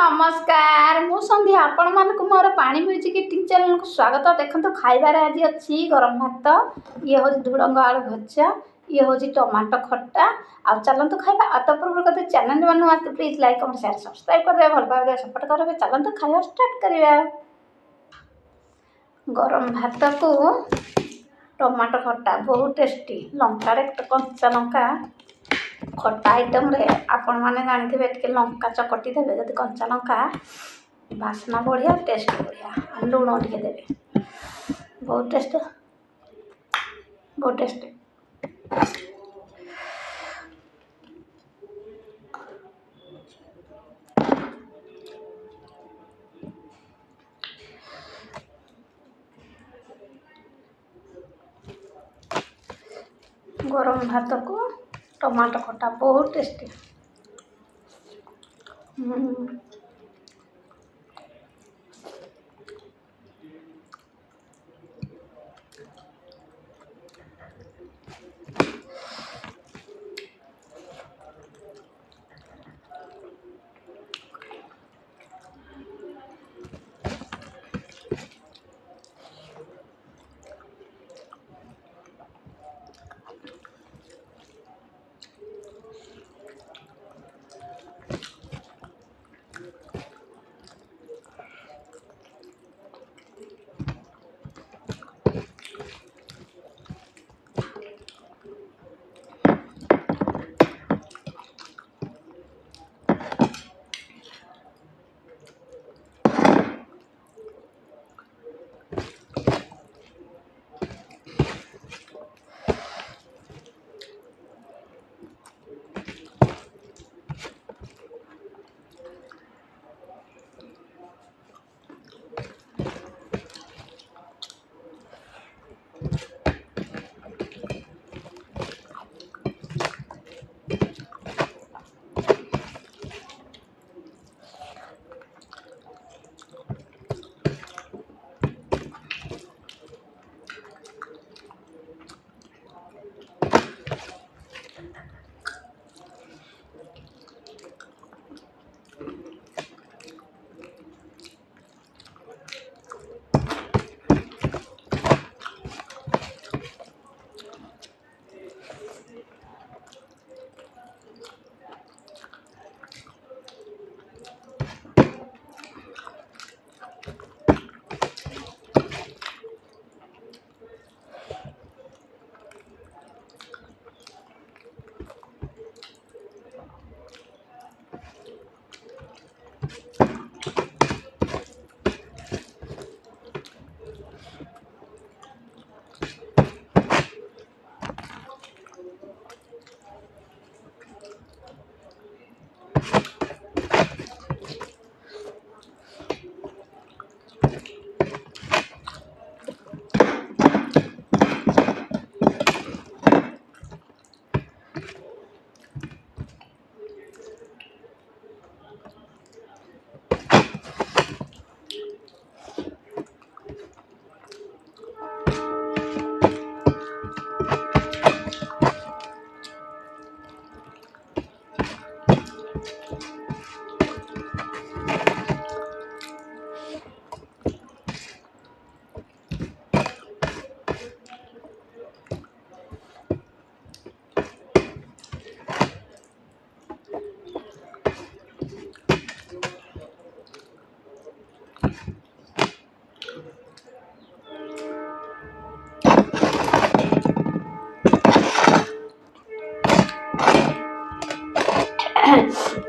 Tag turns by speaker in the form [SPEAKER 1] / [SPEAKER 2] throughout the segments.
[SPEAKER 1] नमस्कार मु संध्या आपण मानक मोर पानी म्यूजिक यूट्यूब चैनल को स्वागत। देखो खाइबार आज अच्छी गरम भात ये हूँ धुड़ंग आलू भजा ये हूँ टमाटो खट्टा आ चलतु खाइबा। तो पूर्व कदे चैनल वन आते please like comment share subscribe कर दे भल पाए सपोर्ट करेंगे। चलतु खाइबा स्टार्ट करिया। गरम भात को टमाटो खट्टा बहुत टेस्टी लंका कंचा लंका खट्टा आइटम रे आपण माने जानिथिबे टिके लंका चकटी देबे जदि कंचा लंका बास्ना बढ़िया टेस्ट बढ़िया लुण टिके देबे बहुत टेस्ट बहुत टेस्ट। गरम भात को टमाटो खट्टा बहुत टेस्टी।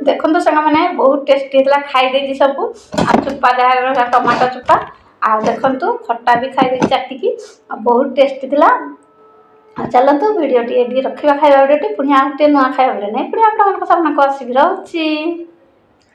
[SPEAKER 1] देखो तो संग मैंने बहुत टेस्टी है खाई दे सब आ चुपा जहाँ टमाटो चुपा आ देखु खट्टा भी खाई दे चाटिकी बहुत टेस्टी थिला। चलतु वीडियो टी रखा खाଇବା वीडियो पुणी आउ टे नुआ खाଇବା वीडियो नहीं पुणी आप सामना को आसि रही।